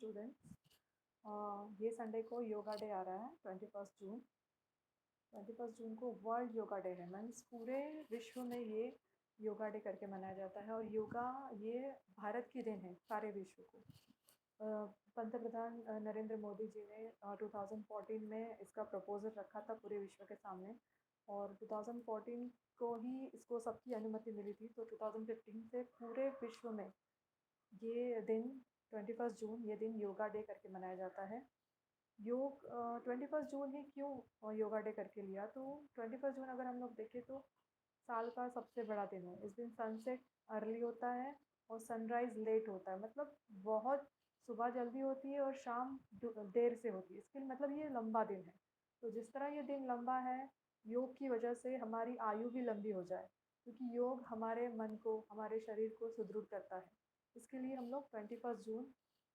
Students, ये Sunday को yoga day आ रहा है 21 जून। 21 जून को वर्ल्ड योगा डे है। मीन्स पूरे विश्व में ये योगा डे करके मनाया जाता है और योगा ये भारत की देन है सारे विश्व को। पंतप्रधान नरेंद्र मोदी जी ने 2014 में इसका प्रपोजल रखा था पूरे विश्व के सामने और 2014 को ही इसको सबकी अनुमति मिली थी। तो 2015 से पूरे विश्व में ये दिन 21 जून ये दिन योगा डे करके मनाया जाता है। योग 21 जून ही क्यों योगा डे करके लिया, तो 21 जून अगर हम लोग देखें तो साल का सबसे बड़ा दिन है। इस दिन सनसेट अर्ली होता है और सनराइज लेट होता है। मतलब बहुत सुबह जल्दी होती है और शाम देर से होती है। इसके मतलब ये लंबा दिन है। तो जिस तरह ये दिन लंबा है, योग की वजह से हमारी आयु भी लंबी हो जाए, क्योंकि योग हमारे मन को, हमारे शरीर को सुदृढ़ करता है। इसके लिए हम लोग 21 जून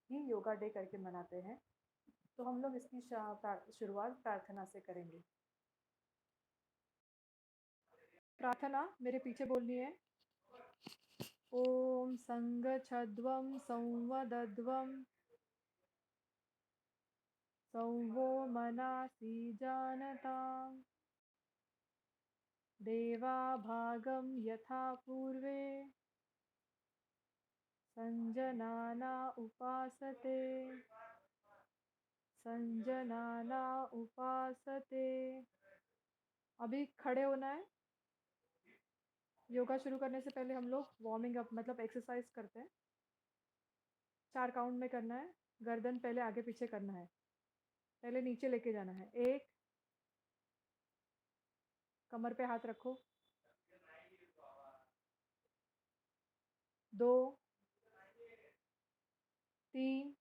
ही योगा डे करके मनाते हैं। तो हम लोग इसकी शुरुआत प्रार्थना से करेंगे। प्रार्थना मेरे पीछे बोलनी है। ओम संगच्छध्वं संवदध्वं संवो मनासि जानताम् देवा भागं यथा पूर्वे संजनाना उपासते संजनाना उपासते। अभी खड़े होना है। योगा शुरू करने से पहले हम लोग वार्मिंग अप मतलब एक्सरसाइज करते हैं। 4 काउंट में करना है। गर्दन पहले आगे पीछे करना है। पहले नीचे लेके जाना है। 1, कमर पे हाथ रखो। 2, 3,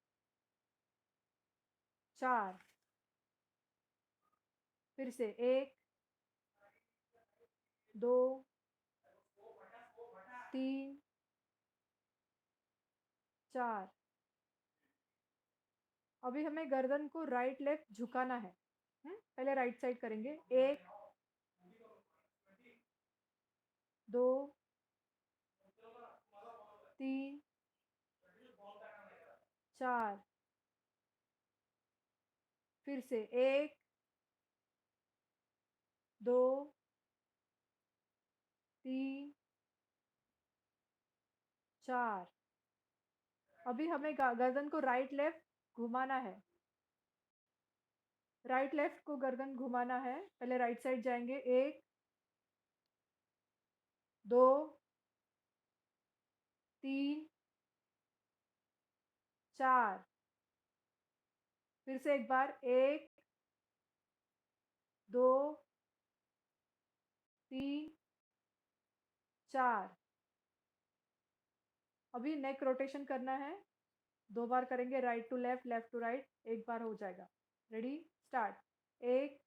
4। फिर से 1, 2, 3, 4। अभी हमें गर्दन को राइट लेफ्ट झुकाना है। पहले राइट साइड करेंगे। 1, 2, 3, 4। फिर से 1, 2, 3, 4। अभी हमें गर्दन को राइट लेफ्ट घुमाना है। राइट लेफ्ट को गर्दन घुमाना है। पहले राइट साइड जाएंगे। 1, 2, 3, 4। फिर से एक बार। 1, 2, 3, 4। अभी नेक रोटेशन करना है। 2 बार करेंगे। Right to left, left to right. 1 बार हो जाएगा। Ready, start. 1,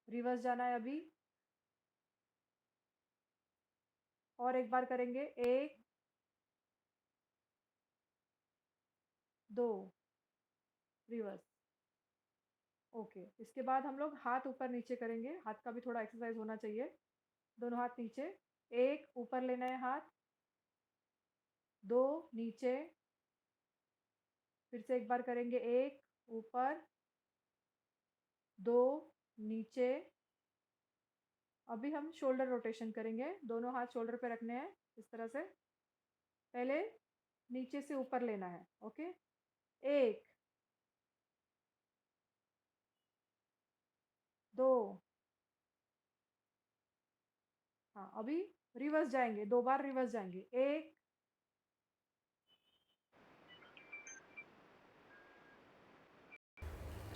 रिवर्स जाना है अभी। और 1 बार करेंगे। 1, 2, रिवर्स। ओके। इसके बाद हम लोग हाथ ऊपर नीचे करेंगे। हाथ का भी थोड़ा एक्सरसाइज होना चाहिए। दोनों हाथ नीचे। 1, ऊपर लेना है हाथ। 2, नीचे। फिर से 1 बार करेंगे। 1, ऊपर। 2, नीचे। अभी हम शोल्डर रोटेशन करेंगे। दोनों हाथ शोल्डर पे रखने हैं इस तरह से। पहले नीचे से ऊपर लेना है। ओके। 1, 2। हाँ, अभी रिवर्स जाएंगे। 2 बार रिवर्स जाएंगे। 1,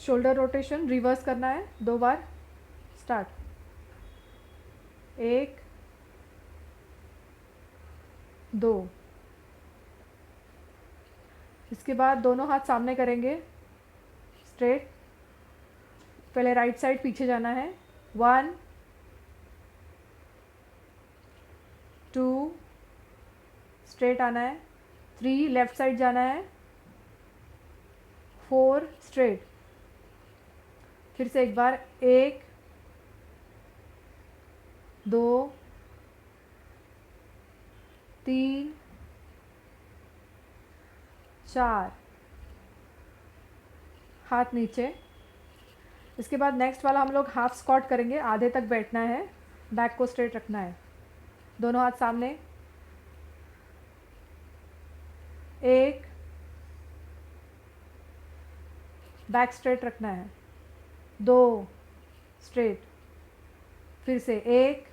शोल्डर रोटेशन रिवर्स करना है 2 बार। स्टार्ट। 1, 2। इसके बाद दोनों हाथ सामने करेंगे स्ट्रेट। पहले राइट साइड पीछे जाना है। 1, 2, स्ट्रेट आना है। 3, लेफ्ट साइड जाना है। 4, स्ट्रेट। फिर से एक बार। 1, 2, 3, 4, हाथ नीचे। इसके बाद नेक्स्ट वाला हम लोग हाफ स्क्वाट करेंगे, आधे तक बैठना है, बैक को स्ट्रेट रखना है, दोनों हाथ सामने। 1, बैक स्ट्रेट रखना है, 2 स्ट्रेट, फिर से 1,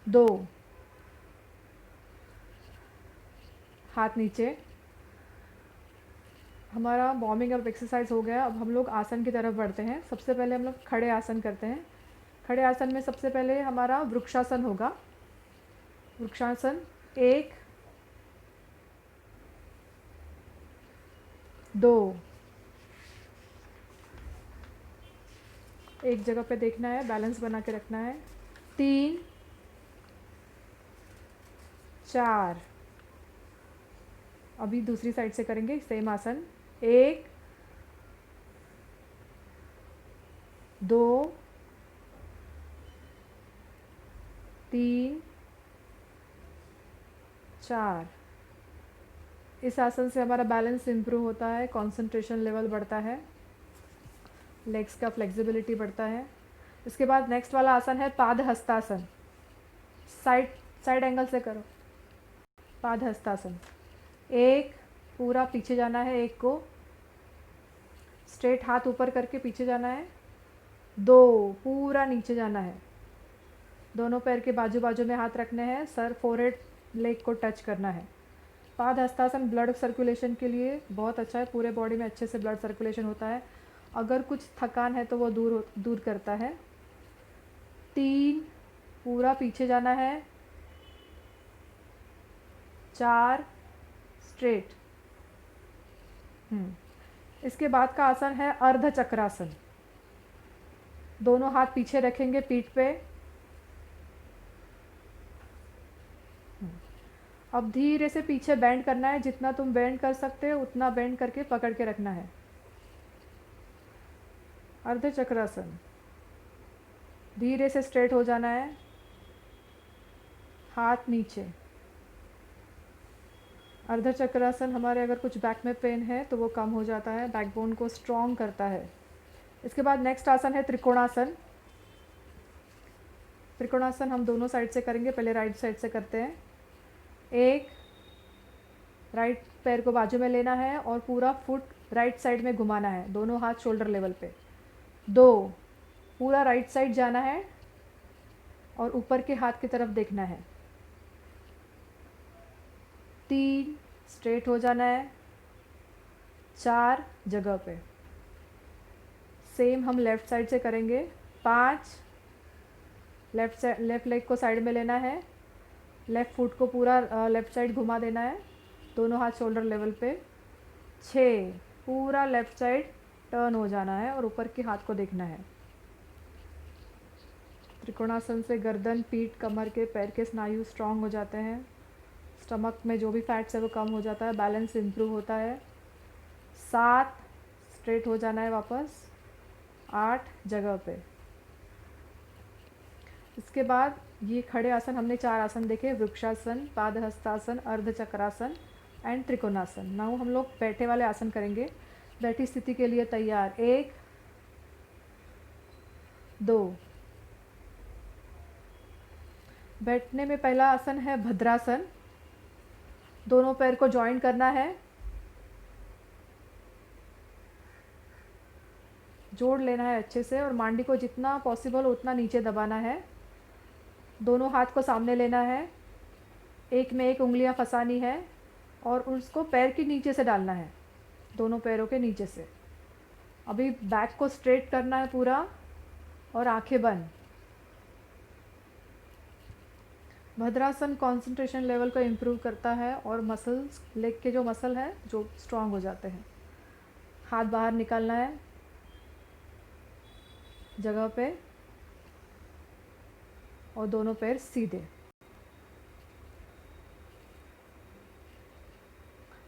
2, हाथ नीचे। हमारा वार्मिंग अप एक्सरसाइज हो गया। अब हम लोग आसन की तरफ बढ़ते हैं। सबसे पहले हम लोग खड़े आसन करते हैं। खड़े आसन में सबसे पहले हमारा वृक्षासन होगा। वृक्षासन 1, 2, एक जगह पे देखना है, बैलेंस बना के रखना है, 3, 4। अभी दूसरी साइड से करेंगे सेम आसन, 1, 2, 3, 4। इस आसन से हमारा बैलेंस इम्प्रूव होता है, कंसंट्रेशन लेवल बढ़ता है, लेग्स का फ्लेक्सिबिलिटी बढ़ता है। इसके बाद नेक्स्ट वाला आसन है पादहस्तासन। साइड साइड एंगल से करो। पादहस्तासन 1, पूरा पीछे जाना है, 1 को स्ट्रेट हाथ ऊपर करके पीछे जाना है, 2 पूरा नीचे जाना है, दोनों पैर के बाजू बाजू में हाथ रखने हैं, सर फोरहेड लेग को टच करना है। पादहस्तासन ब्लड सर्कुलेशन के लिए बहुत अच्छा है, पूरे बॉडी में अच्छे से ब्लड सर्कुलेशन होता है। अगर कुछ थकान है तो वो दूर करता है। 3, पूरा पीछे जाना है, 4 स्ट्रेट। इसके बाद का आसन है अर्ध चक्रासन। दोनों हाथ पीछे रखेंगे पीठ पे। अब धीरे से पीछे बेंड करना है, जितना तुम बेंड कर सकते हो उतना बेंड करके पकड़ के रखना है। अर्ध चक्रासन, धीरे से स्ट्रेट हो जाना है, हाथ नीचे। अर्ध चक्रासन हमारे अगर कुछ बैक में पेन है तो वो कम हो जाता है, बैकबोन को स्ट्रॉन्ग करता है। इसके बाद नेक्स्ट आसन है त्रिकोणासन। त्रिकोणासन हम दोनों साइड से करेंगे, पहले राइट साइड से करते हैं। 1, राइट पैर को बाजू में लेना है और पूरा फुट राइट साइड में घुमाना है, दोनों हाथ शोल्डर लेवल पे। 2, पूरा राइट साइड जाना है और ऊपर के हाथ की तरफ देखना है। 3, स्ट्रेट हो जाना है, 4 जगह पे। सेम हम लेफ़्ट साइड से करेंगे। 5, लेफ़्ट लेग को साइड में लेना है, लेफ़्ट फुट को पूरा लेफ़्ट साइड घुमा देना है, दोनों हाथ शोल्डर लेवल पे। 6, पूरा लेफ़्ट साइड टर्न हो जाना है और ऊपर के हाथ को देखना है। त्रिकोणासन से गर्दन, पीठ, कमर के, पैर के स्नायु स्ट्रांग हो जाते हैं, स्टमक में जो भी फैट्स है वो कम हो जाता है, बैलेंस इम्प्रूव होता है। 7, स्ट्रेट हो जाना है वापस, 8 जगह पे। इसके बाद ये खड़े आसन हमने 4 आसन देखे, वृक्षासन, पादहस्तासन, अर्धचक्रासन एंड त्रिकोणासन। नाउ हम लोग बैठे वाले आसन करेंगे। बैठी स्थिति के लिए तैयार, 1, 2। बैठने में पहला आसन है भद्रासन। दोनों पैर को जॉइन करना है, जोड़ लेना है अच्छे से और मांडी को जितना पॉसिबल उतना नीचे दबाना है। दोनों हाथ को सामने लेना है, एक में एक उंगलियां फंसानी है और उसको पैर के नीचे से डालना है, दोनों पैरों के नीचे से। अभी बैक को स्ट्रेट करना है पूरा और आंखें बंद। भद्रासन कंसंट्रेशन लेवल को इम्प्रूव करता है और मसल्स, लेग के जो मसल है जो स्ट्रांग हो जाते हैं। हाथ बाहर निकालना है जगह पे और दोनों पैर सीधे,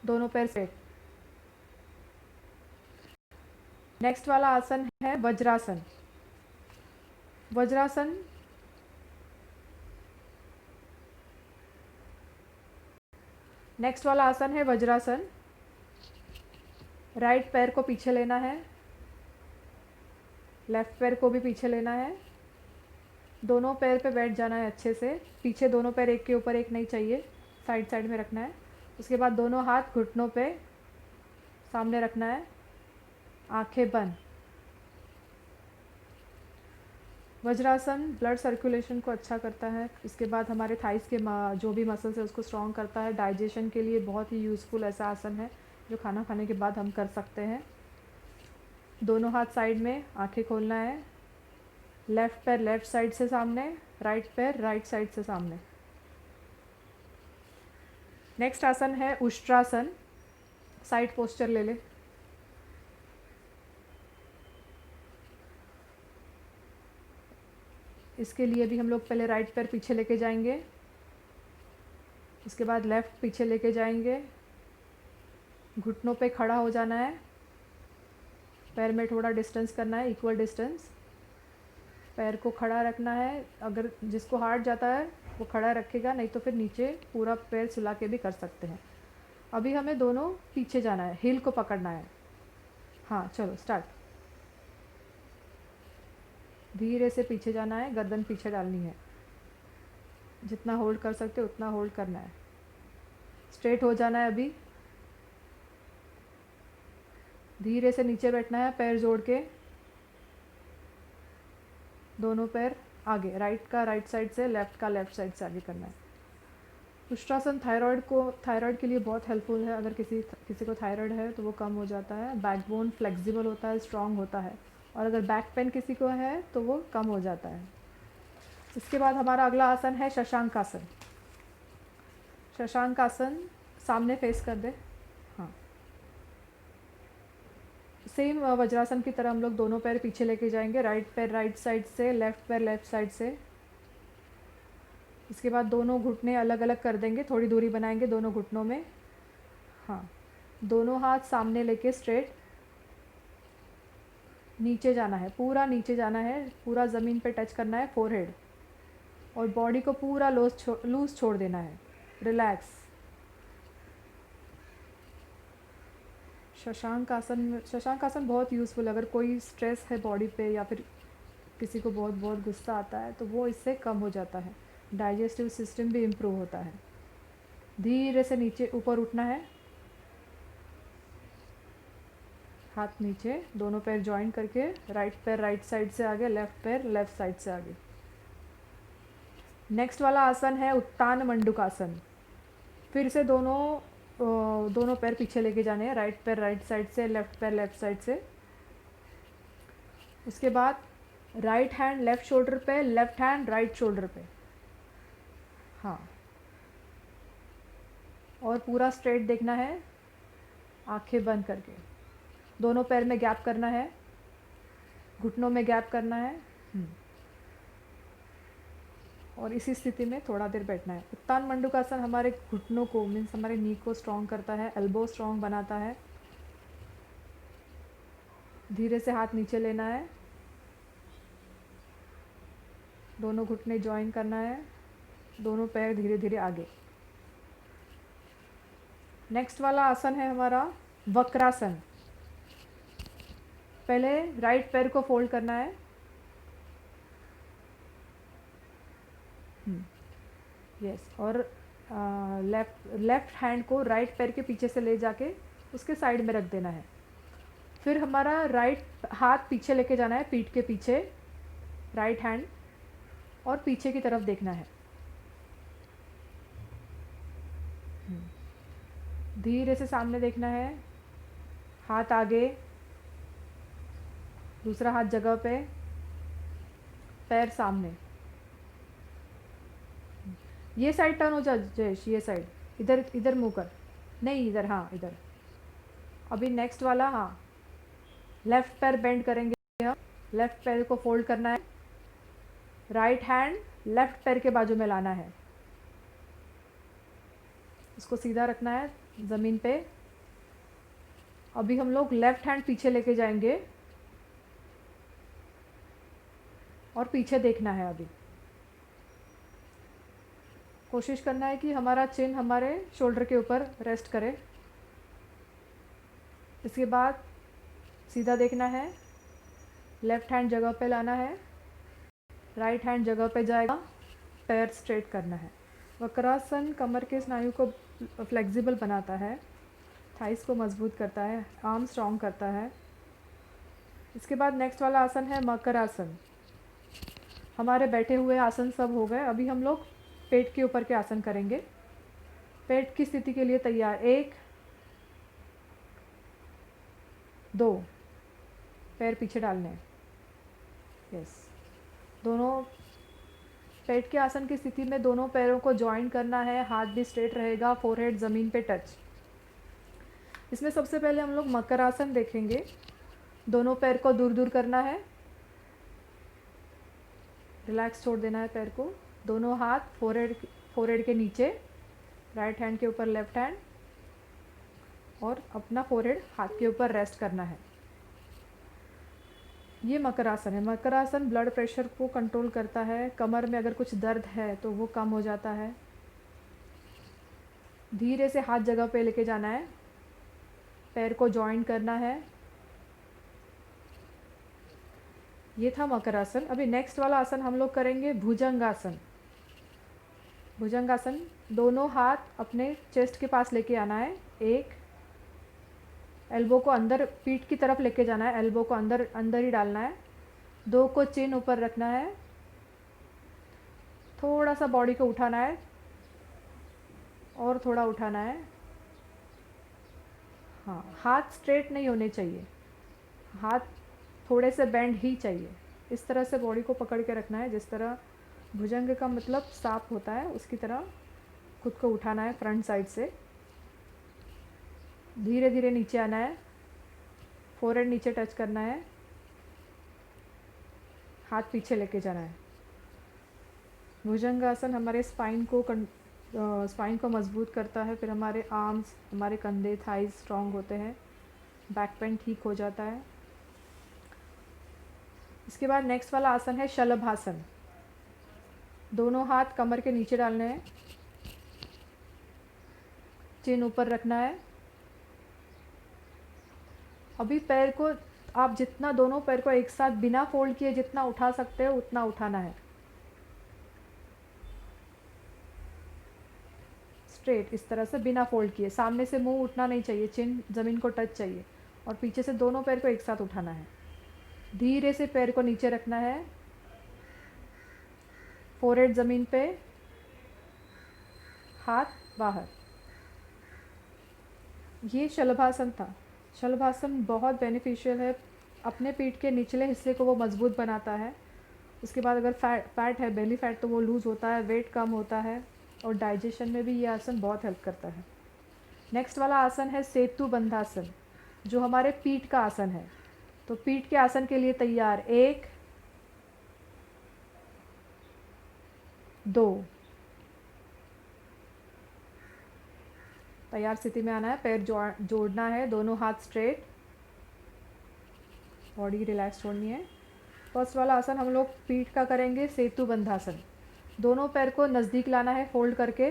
दोनों पैर स्ट्रेट। नेक्स्ट वाला आसन है वज्रासन। वज्रासन नेक्स्ट वाला आसन है वज्रासन। राइट पैर को पीछे लेना है, लेफ्ट पैर को भी पीछे लेना है, दोनों पैर पे बैठ जाना है अच्छे से। पीछे दोनों पैर एक के ऊपर एक नहीं चाहिए, साइड साइड में रखना है। उसके बाद दोनों हाथ घुटनों पे सामने रखना है, आंखें बंद। वज्रासन ब्लड सर्कुलेशन को अच्छा करता है। इसके बाद हमारे थाइस के जो भी मसल्स है उसको स्ट्रॉन्ग करता है। डाइजेशन के लिए बहुत ही यूज़फुल ऐसा आसन है जो खाना खाने के बाद हम कर सकते हैं। दोनों हाथ साइड में, आंखें खोलना है। लेफ़्ट पैर लेफ़्ट साइड से सामने, राइट पैर राइट साइड से सामने। नेक्स्ट आसन है उष्ट्रासन। साइड पोस्चर ले ले। इसके लिए भी हम लोग पहले राइट पैर पीछे लेके जाएंगे, इसके बाद लेफ़्ट पीछे लेके जाएंगे, घुटनों पे खड़ा हो जाना है, पैर में थोड़ा डिस्टेंस करना है, इक्वल डिस्टेंस। पैर को खड़ा रखना है, अगर जिसको हार्ड जाता है वो खड़ा रखेगा, नहीं तो फिर नीचे पूरा पैर सुला के भी कर सकते हैं। अभी हमें दोनों पीछे जाना है, हील को पकड़ना है। हाँ चलो स्टार्ट। धीरे से पीछे जाना है, गर्दन पीछे डालनी है, जितना होल्ड कर सकते हो उतना होल्ड करना है। स्ट्रेट हो जाना है। अभी धीरे से नीचे बैठना है, पैर जोड़ के, दोनों पैर आगे, राइट का राइट साइड से, लेफ़्ट का लेफ़्ट साइड से आगे करना है। उष्ट्रासन थायराइड के लिए बहुत हेल्पफुल है। अगर किसी को थायराइड है तो वो कम हो जाता है। बैकबोन फ्लेक्सिबल होता है, स्ट्रांग होता है, और अगर बैक पेन किसी को है तो वो कम हो जाता है। इसके बाद हमारा अगला आसन है शशांक आसन। शशांक आसन सामने फेस कर दे। हाँ, सेम वज्रासन की तरह हम लोग दोनों पैर पीछे लेके जाएंगे, राइट पैर राइट साइड से, लेफ़्ट पैर लेफ़्ट साइड से। इसके बाद दोनों घुटने अलग अलग कर देंगे, थोड़ी दूरी बनाएंगे दोनों घुटनों में। हाँ, दोनों हाथ सामने लेके स्ट्रेट नीचे जाना है, पूरा नीचे जाना है, पूरा ज़मीन पे टच करना है फोरहेड, और बॉडी को पूरा लूज छोड़ देना है, रिलैक्स। शशांक आसन बहुत यूज़फुल है। अगर कोई स्ट्रेस है बॉडी पे या फिर किसी को बहुत बहुत गुस्सा आता है तो वो इससे कम हो जाता है। डाइजेस्टिव सिस्टम भी इम्प्रूव होता है। धीरे से नीचे ऊपर उठना है, हाथ नीचे, दोनों पैर जॉइन करके, राइट पैर राइट साइड से आगे, लेफ़्ट पैर लेफ़्ट साइड से आगे। नेक्स्ट वाला आसन है उत्तान मंडूकासन। फिर से दोनों पैर पीछे लेके जाने हैं, राइट पैर राइट साइड से, लेफ़्ट पैर लेफ़्ट साइड से। उसके बाद राइट हैंड लेफ़्ट शोल्डर पे, लेफ़्ट हैंड राइट शोल्डर पे। हाँ, और पूरा स्ट्रेट देखना है, आंखें बंद करके। दोनों पैर में गैप करना है, घुटनों में गैप करना है, और इसी स्थिति में थोड़ा देर बैठना है। उत्तान मंडूकासन हमारे घुटनों को, मीन्स हमारे नी को स्ट्रॉन्ग करता है, एल्बो स्ट्रॉन्ग बनाता है। धीरे से हाथ नीचे लेना है, दोनों घुटने जॉइन करना है, दोनों पैर धीरे धीरे आगे। नेक्स्ट वाला आसन है हमारा वक्रासन। पहले राइट पैर को फोल्ड करना है, यस, और लेफ्ट हैंड को राइट पैर के पीछे से ले जाके उसके साइड में रख देना है। फिर हमारा राइट हाथ पीछे लेके जाना है, पीठ के पीछे, राइट हैंड, और पीछे की तरफ देखना है। धीरे से सामने देखना है, हाथ आगे, दूसरा हाथ जगह पे, पैर सामने। ये साइड टर्न हो जा जयेश, ये साइड, इधर इधर मुँह कर, नहीं इधर, हाँ इधर। अभी नेक्स्ट वाला, हाँ, लेफ़्ट पैर बेंड करेंगे हम, लेफ़्ट पैर को फोल्ड करना है, राइट हैंड लेफ़्ट पैर के बाजू में लाना है, इसको सीधा रखना है ज़मीन पे। अभी हम लोग लेफ़्ट हैंड पीछे लेके जाएंगे और पीछे देखना है। अभी कोशिश करना है कि हमारा चिन हमारे शोल्डर के ऊपर रेस्ट करे। इसके बाद सीधा देखना है, लेफ़्ट हैंड जगह पे लाना है, राइट हैंड जगह पे जाएगा, पैर स्ट्रेट करना है। वक्रासन कमर के स्नायु को फ्लेक्सिबल बनाता है, थाइस को मजबूत करता है, आर्म स्ट्रॉन्ग करता है। इसके बाद नेक्स्ट वाला आसन है मकर आसन। हमारे बैठे हुए आसन सब हो गए, अभी हम लोग पेट के ऊपर के आसन करेंगे। पेट की स्थिति के लिए तैयार, 1 2, पैर पीछे डालने हैं, यस। दोनों पेट के आसन की स्थिति में दोनों पैरों को जॉइन करना है, हाथ भी स्ट्रेट रहेगा, फोरहेड ज़मीन पे टच। इसमें सबसे पहले हम लोग मकर आसन देखेंगे। दोनों पैर को दूर दूर करना है, रिलैक्स छोड़ देना है पैर को। दोनों हाथ फोरहेड के नीचे, राइट हैंड के ऊपर लेफ्ट हैंड, और अपना फोरहेड हाथ के ऊपर रेस्ट करना है। ये मकर आसन है। मकर आसन ब्लड प्रेशर को कंट्रोल करता है, कमर में अगर कुछ दर्द है तो वो कम हो जाता है। धीरे से हाथ जगह पे लेके जाना है, पैर को जॉइन करना है। ये था मकर आसन। अभी नेक्स्ट वाला आसन हम लोग करेंगे भुजंगासन। भुजंगासन, दोनों हाथ अपने चेस्ट के पास लेके आना है, 1 एल्बो को अंदर पीठ की तरफ लेके जाना है, एल्बो को अंदर अंदर ही डालना है। 2 को चिन ऊपर रखना है, थोड़ा सा बॉडी को उठाना है और थोड़ा उठाना है। हाँ, हाथ स्ट्रेट नहीं होने चाहिए, हाथ थोड़े से बेंड ही चाहिए। इस तरह से बॉडी को पकड़ के रखना है, जिस तरह भुजंग का मतलब सांप होता है, उसकी तरह खुद को उठाना है फ्रंट साइड से। धीरे धीरे नीचे आना है, फोरहेड नीचे टच करना है, हाथ पीछे लेके जाना है। भुजंगासन हमारे स्पाइन को मजबूत करता है, फिर हमारे आर्म्स, हमारे कंधे, थाइज स्ट्रॉन्ग होते हैं, बैक पेन ठीक हो जाता है। इसके बाद नेक्स्ट वाला आसन है शलभासन। दोनों हाथ कमर के नीचे डालने हैं, चिन ऊपर रखना है। अभी पैर को आप जितना, दोनों पैर को एक साथ बिना फोल्ड किए जितना उठा सकते हो उतना उठाना है, स्ट्रेट इस तरह से बिना फोल्ड किए। सामने से मुंह उठना नहीं चाहिए, चिन ज़मीन को टच चाहिए, और पीछे से दोनों पैर को एक साथ उठाना है। धीरे से पैर को नीचे रखना है, फोरहेड ज़मीन पे, हाथ बाहर। ये शलभासन था। शलभासन बहुत बेनिफिशियल है, अपने पीठ के निचले हिस्से को वो मजबूत बनाता है। उसके बाद अगर फैट है, बेली फैट, तो वो लूज़ होता है, वेट कम होता है, और डाइजेशन में भी ये आसन बहुत हेल्प करता है। नेक्स्ट वाला आसन है सेतु बंधासन, जो हमारे पीठ का आसन है। तो पीठ के आसन के लिए तैयार, 1 2, तैयार स्थिति में आना है, पैर जोड़ना है, दोनों हाथ स्ट्रेट, बॉडी रिलैक्स छोड़नी है। फर्स्ट वाला आसन हम लोग पीठ का करेंगे, सेतु बंधासन। दोनों पैर को नज़दीक लाना है फोल्ड करके,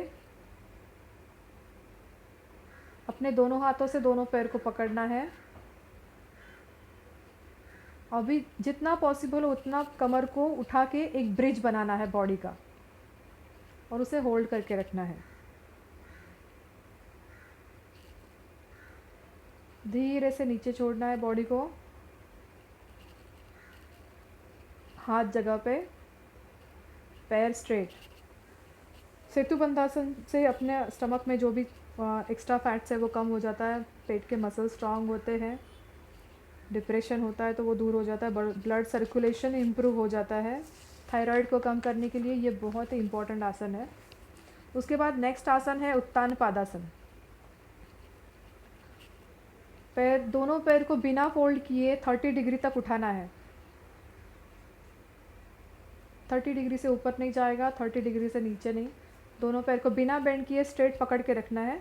अपने दोनों हाथों से दोनों पैर को पकड़ना है। अभी जितना पॉसिबल हो उतना कमर को उठा के एक ब्रिज बनाना है बॉडी का, और उसे होल्ड करके रखना है। धीरे से नीचे छोड़ना है बॉडी को, हाथ जगह पे, पैर स्ट्रेट। सेतु बंधासन से अपने स्टमक में जो भी एक्स्ट्रा फैट्स है वो कम हो जाता है, पेट के मसल स्ट्रांग होते हैं, डिप्रेशन होता है तो वो दूर हो जाता है, ब्लड सर्कुलेशन इम्प्रूव हो जाता है। थायराइड को कम करने के लिए ये बहुत ही इम्पोर्टेंट आसन है। उसके बाद नेक्स्ट आसन है उत्तान पादासन। दोनों पैर को बिना फोल्ड किए 30 डिग्री तक उठाना है। 30 डिग्री से ऊपर नहीं जाएगा, 30 डिग्री से नीचे नहीं। दोनों पैर को बिना बेंड किए स्ट्रेट पकड़ के रखना है।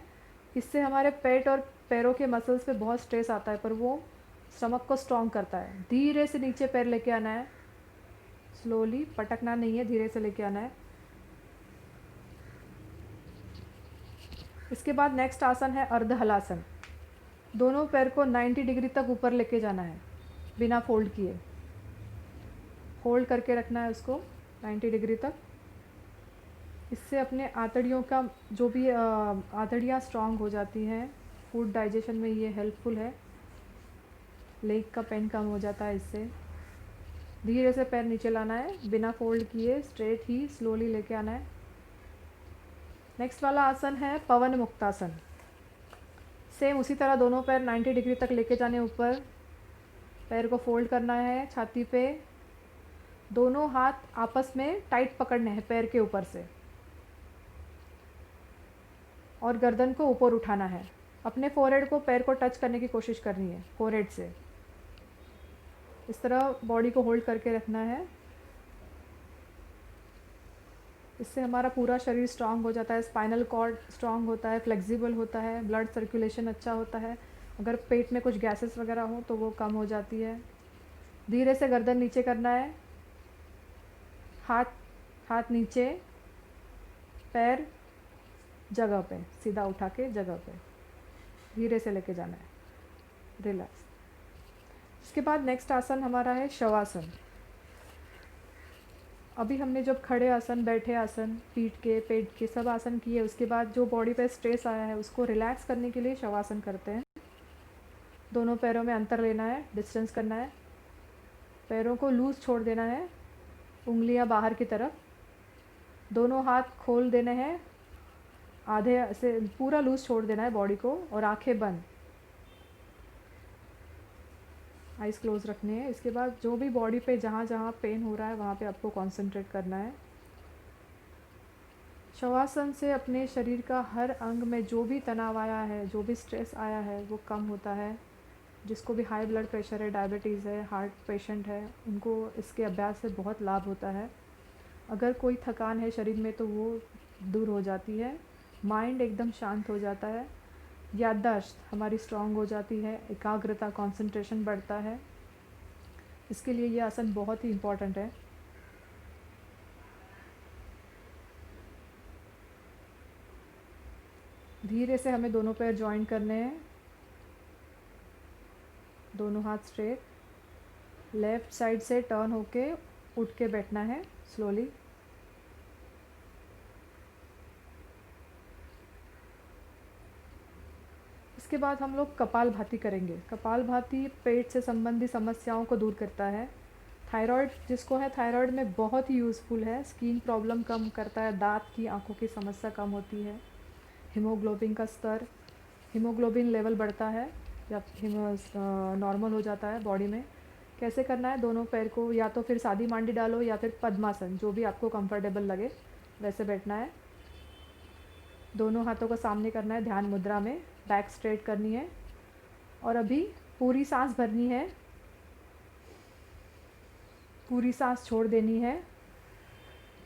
इससे हमारे पेट और पैरों के मसल्स पे बहुत स्ट्रेस आता है, पर वो स्टमक को स्ट्रॉन्ग करता है। धीरे से नीचे पैर लेके आना है, स्लोली, पटकना नहीं है, धीरे से लेके आना है। इसके बाद नेक्स्ट आसन है अर्ध हलासन। दोनों पैर को 90 डिग्री तक ऊपर लेके जाना है बिना फोल्ड किए। होल्ड करके रखना है उसको 90 डिग्री तक। इससे अपने आंतड़ियों का जो भी आंतड़ियाँ स्ट्रांग हो जाती हैं। फूड डाइजेशन में ये हेल्पफुल है। लेग का पेन कम हो जाता है इससे। धीरे से पैर नीचे लाना है बिना फोल्ड किए, स्ट्रेट ही स्लोली लेके आना है। नेक्स्ट वाला आसन है पवन मुक्तासन। सेम उसी तरह दोनों पैर 90 डिग्री तक लेके जाने ऊपर। पैर को फोल्ड करना है छाती पे। दोनों हाथ आपस में टाइट पकड़ने हैं पैर के ऊपर से और गर्दन को ऊपर उठाना है। अपने फोरहेड को पैर को टच करने की कोशिश करनी है फोरहेड से। इस तरह बॉडी को होल्ड करके रखना है। इससे हमारा पूरा शरीर स्ट्रांग हो जाता है। स्पाइनल कॉर्ड स्ट्रांग होता है, फ्लेक्सिबल होता है, ब्लड सर्कुलेशन अच्छा होता है। अगर पेट में कुछ गैसेस वगैरह हो तो वो कम हो जाती है। धीरे से गर्दन नीचे करना है। हाथ नीचे, पैर जगह पे, सीधा उठा के जगह पे धीरे से लेके जाना है। रिलैक्स। इसके बाद नेक्स्ट आसन हमारा है शवासन। अभी हमने जब खड़े आसन, बैठे आसन, पीठ के, पेट के सब आसन किए, उसके बाद जो बॉडी पे स्ट्रेस आया है उसको रिलैक्स करने के लिए शवासन करते हैं। दोनों पैरों में अंतर लेना है, डिस्टेंस करना है। पैरों को लूज़ छोड़ देना है, उंगलियां बाहर की तरफ। दोनों हाथ खोल देने हैं, आधे से पूरा लूज़ छोड़ देना है बॉडी को और आंखें बंद, आइज़ क्लोज रखने हैं। इसके बाद जो भी बॉडी पे जहाँ जहाँ पेन हो रहा है वहाँ पे आपको कंसंट्रेट करना है। शवासन से अपने शरीर का हर अंग में जो भी तनाव आया है, जो भी स्ट्रेस आया है वो कम होता है। जिसको भी हाई ब्लड प्रेशर है, डायबिटीज़ है, हार्ट पेशेंट है, उनको इसके अभ्यास से बहुत लाभ होता है। अगर कोई थकान है शरीर में तो वो दूर हो जाती है। माइंड एकदम शांत हो जाता है। याददाश्त हमारी स्ट्रांग हो जाती है। एकाग्रता, कंसंट्रेशन बढ़ता है। इसके लिए ये आसन बहुत ही इम्पॉर्टेंट है। धीरे से हमें दोनों पैर जॉइन करने हैं। दोनों हाथ स्ट्रेट। लेफ़्ट साइड से टर्न होके उठ के बैठना है स्लोली। इसके बाद हम लोग कपालभाति करेंगे। कपालभाति पेट से संबंधित समस्याओं को दूर करता है। थायराइड जिसको है, थायराइड में बहुत ही यूज़फुल है। स्किन प्रॉब्लम कम करता है, दांत की, आँखों की समस्या कम होती है। हीमोग्लोबिन का स्तर, हीमोग्लोबिन लेवल बढ़ता है या नॉर्मल हो जाता है बॉडी में। कैसे करना है? दोनों पैर को या तो फिर सादी मांडी डालो या फिर पद्मासन, जो भी आपको कंफर्टेबल लगे वैसे बैठना है। दोनों हाथों को सामने करना है ध्यान मुद्रा में। बैक स्ट्रेट करनी है और अभी पूरी सांस भरनी है, पूरी सांस छोड़ देनी है।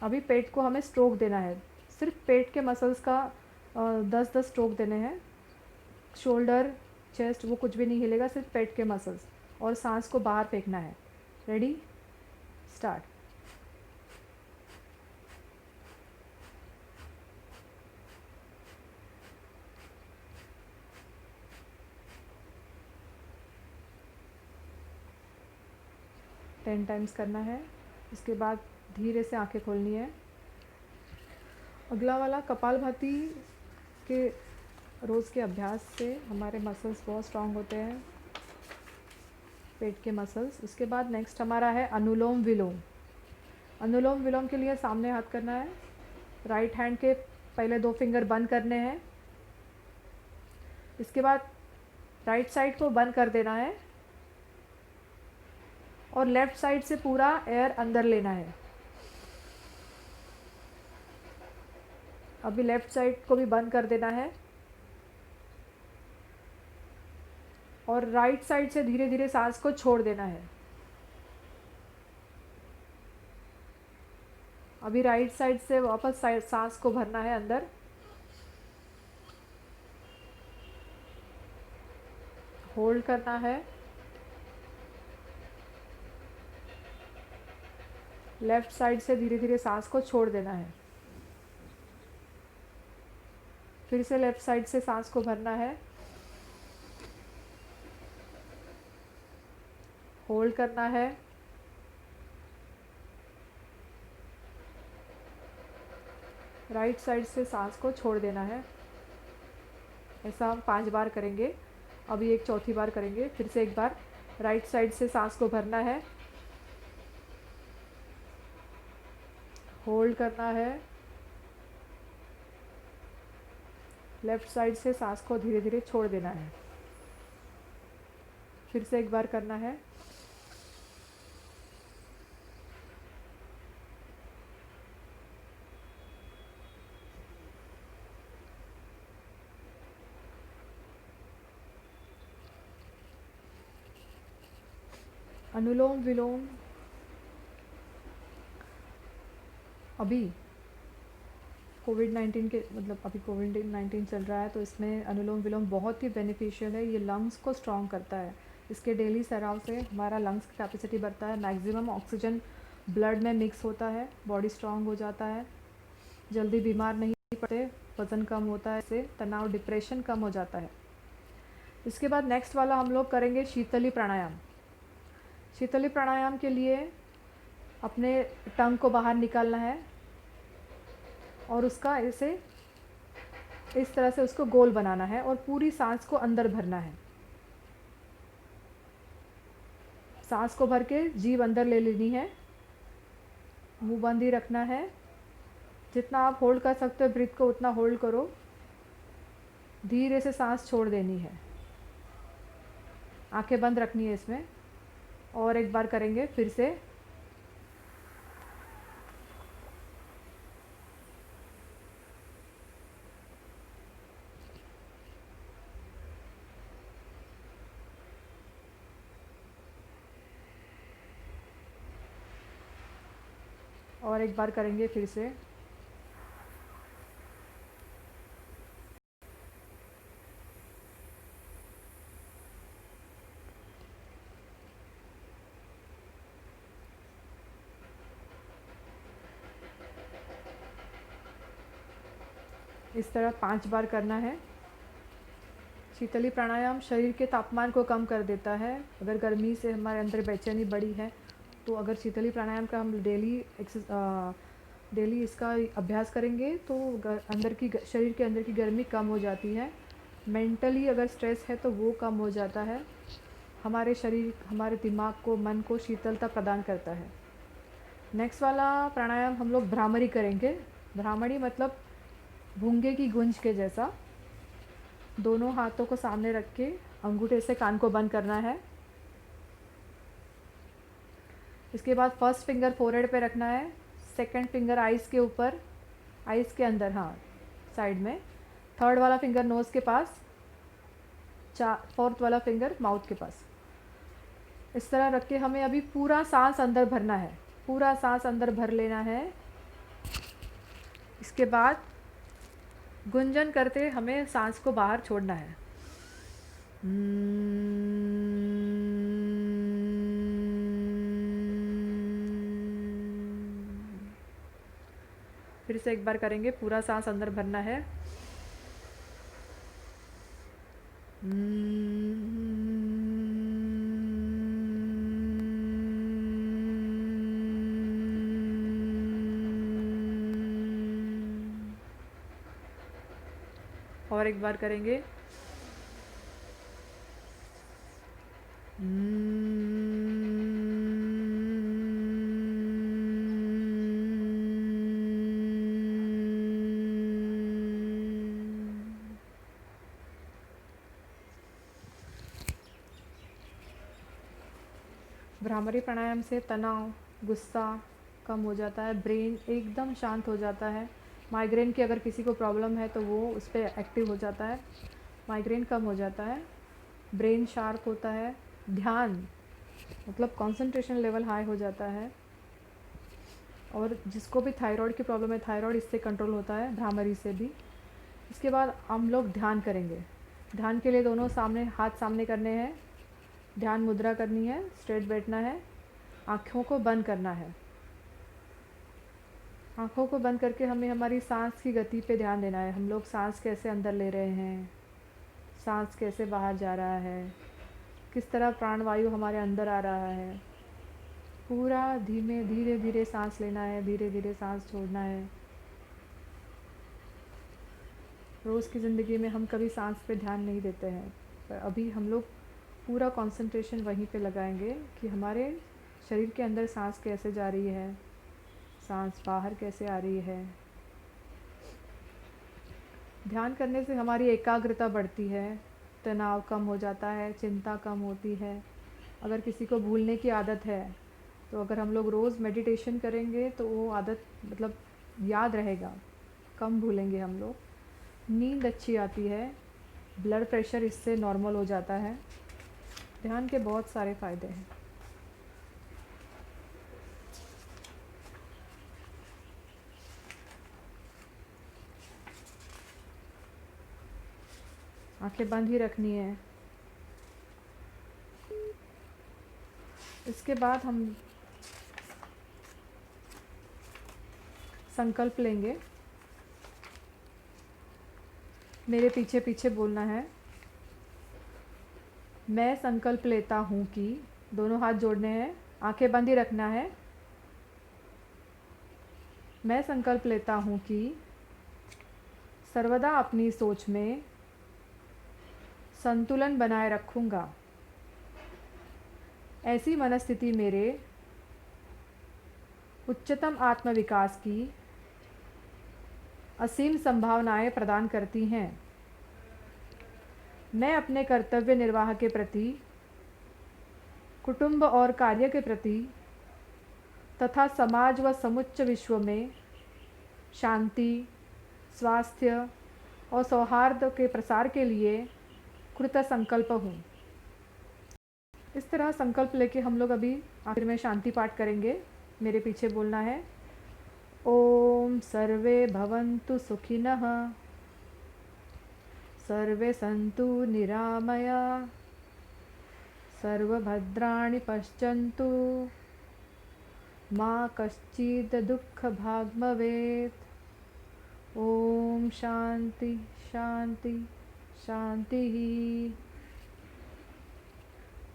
अभी पेट को हमें स्ट्रोक देना है। सिर्फ पेट के मसल्स का 10-10 स्ट्रोक देने हैं। शोल्डर, चेस्ट वो कुछ भी नहीं हिलेगा, सिर्फ पेट के मसल्स। और सांस को बाहर फेंकना है। Ready, start. टेन टाइम्स करना है। इसके बाद धीरे से आंखें खोलनी है। अगला वाला कपालभाति के रोज़ के अभ्यास से हमारे मसल्स बहुत स्ट्रांग होते हैं, पेट के मसल्स। उसके बाद नेक्स्ट हमारा है अनुलोम विलोम। अनुलोम विलोम के लिए सामने हाथ करना है। राइट हैंड के पहले 2 फिंगर बंद करने हैं। इसके बाद राइट साइड को बंद कर देना है और लेफ़्ट साइड से पूरा एयर अंदर लेना है। अभी लेफ़्ट साइड को भी बंद कर देना है और राइट साइड से धीरे धीरे सांस को छोड़ देना है। अभी राइट साइड से वापस सांस को भरना है अंदर। होल्ड करना है। लेफ़्ट साइड से धीरे धीरे सांस को छोड़ देना है। फिर से लेफ़्ट साइड से सांस को भरना है, होल्ड करना है, राइट साइड से सांस को छोड़ देना है। ऐसा हम 5 बार करेंगे। अभी एक चौथी बार करेंगे। फिर से एक बार राइट साइड से सांस को भरना है, होल्ड करना है, लेफ़्ट साइड से सांस को धीरे धीरे छोड़ देना है। फिर से एक बार करना है, अनुलोम विलोम। अभी कोविड-19 के मतलब अभी कोविड-19 चल रहा है, तो इसमें अनुलोम विलोम बहुत ही बेनिफिशियल है। ये लंग्स को स्ट्रॉन्ग करता है। इसके डेली सराव से हमारा लंग्स की कैपेसिटी बढ़ता है, मैक्सिमम ऑक्सीजन ब्लड में मिक्स होता है, बॉडी स्ट्रॉन्ग हो जाता है, जल्दी बीमार नहीं पड़ते, वज़न कम होता है, इससे तनाव डिप्रेशन कम हो जाता है। इसके बाद नेक्स्ट वाला हम लोग करेंगे शीतली प्राणायाम। शीतली प्राणायाम के लिए अपने टंग को बाहर निकालना है और उसका ऐसे इस तरह से उसको गोल बनाना है और पूरी सांस को अंदर भरना है। सांस को भर के जीभ अंदर ले लेनी है, मुंह बंद ही रखना है। जितना आप होल्ड कर सकते हो ब्रीथ को उतना होल्ड करो, धीरे से सांस छोड़ देनी है, आंखें बंद रखनी है इसमें। और एक बार करेंगे फिर से। और एक बार करेंगे फिर से। इस तरह 5 बार करना है। शीतली प्राणायाम शरीर के तापमान को कम कर देता है। अगर गर्मी से हमारे अंदर बेचैनी बढ़ी है, तो अगर शीतली प्राणायाम का हम डेली इसका अभ्यास करेंगे तो अंदर की शरीर के अंदर की गर्मी कम हो जाती है। मेंटली अगर स्ट्रेस है तो वो कम हो जाता है। हमारे शरीर, हमारे दिमाग को, मन को शीतलता प्रदान करता है। नेक्स्ट वाला प्राणायाम हम लोग भ्रामरी करेंगे। भ्रामरी मतलब भूंगे की गूंज के जैसा। दोनों हाथों को सामने रख के अंगूठे से कान को बंद करना है। इसके बाद फर्स्ट फिंगर फोरहेड पे रखना है, सेकंड फिंगर आइज़ के ऊपर, आइज़ के अंदर, हाँ साइड में, थर्ड वाला फिंगर नोज़ के पास, फोर्थ वाला फिंगर माउथ के पास। इस तरह रख के हमें अभी पूरा सांस अंदर भरना है, पूरा सांस अंदर भर लेना है। इसके बाद गुंजन करते हमें सांस को बाहर छोड़ना है। फिर से एक बार करेंगे, पूरा सांस अंदर भरना है। और एक बार करेंगे। भ्रामरी प्राणायाम से तनाव, गुस्सा कम हो जाता है, ब्रेन एकदम शांत हो जाता है। माइग्रेन की अगर किसी को प्रॉब्लम है तो वो उस पर एक्टिव हो जाता है, माइग्रेन कम हो जाता है, ब्रेन शार्प होता है, ध्यान मतलब कंसंट्रेशन लेवल हाई हो जाता है। और जिसको भी थायराइड की प्रॉब्लम है, थायराइड इससे कंट्रोल होता है, भ्रामरी से भी। इसके बाद हम लोग ध्यान करेंगे। ध्यान के लिए दोनों सामने, हाथ सामने करने हैं, ध्यान मुद्रा करनी है, स्ट्रेट बैठना है, आँखों को बंद करना है। आँखों को बंद करके हमें हमारी सांस की गति पे ध्यान देना है। हम लोग सांस कैसे अंदर ले रहे हैं, सांस कैसे बाहर जा रहा है, किस तरह प्राणवायु हमारे अंदर आ रहा है। पूरा धीरे धीरे सांस लेना है, धीरे धीरे सांस छोड़ना है। रोज़ की ज़िंदगी में हम कभी सांस पे ध्यान नहीं देते हैं, पर अभी हम लोग पूरा कंसंट्रेशन वहीं पे लगाएंगे कि हमारे शरीर के अंदर सांस कैसे जा रही है, सांस बाहर कैसे आ रही है। ध्यान करने से हमारी एकाग्रता बढ़ती है, तनाव कम हो जाता है, चिंता कम होती है। अगर किसी को भूलने की आदत है, तो अगर हम लोग रोज़ मेडिटेशन करेंगे तो वो आदत मतलब याद रहेगा, कम भूलेंगे हम लोग। नींद अच्छी आती है, ब्लड प्रेशर इससे नॉर्मल हो जाता है। ध्यान के बहुत सारे फ़ायदे हैं। आंखें बंद ही रखनी है। इसके बाद हम संकल्प लेंगे। मेरे पीछे पीछे बोलना है। मैं संकल्प लेता हूँ कि, दोनों हाथ जोड़ने हैं, आंखें बंद ही रखना है। मैं संकल्प लेता हूँ कि सर्वदा अपनी सोच में संतुलन बनाए रखूँगा। ऐसी मनस्थिति मेरे उच्चतम आत्मविकास की असीम संभावनाएं प्रदान करती हैं। मैं अपने कर्तव्य निर्वाह के प्रति, कुटुंब और कार्य के प्रति तथा समाज व समुच्च विश्व में शांति, स्वास्थ्य और सौहार्द के प्रसार के लिए कृत संकल्प हूँ। इस तरह संकल्प लेके हम लोग अभी आखिर में शांति पाठ करेंगे। मेरे पीछे बोलना है। ओम सर्वे भवन्तु सुखिनः, सर्वे सन्तु निरामया, सर्वभद्राणि पश्यन्तु, मा कश्चित् दुःखभाग् भवेत्। ओम शांति शांति शांति ही।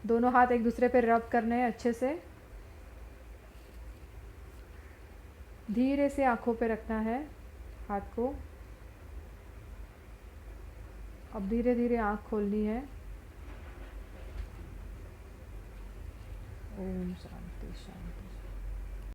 दोनों हाथ एक दूसरे पे रब करने हैं अच्छे से। धीरे से आंखों पे रखना है हाथ को। अब धीरे धीरे आंख खोलनी है। ओम शांति शांति।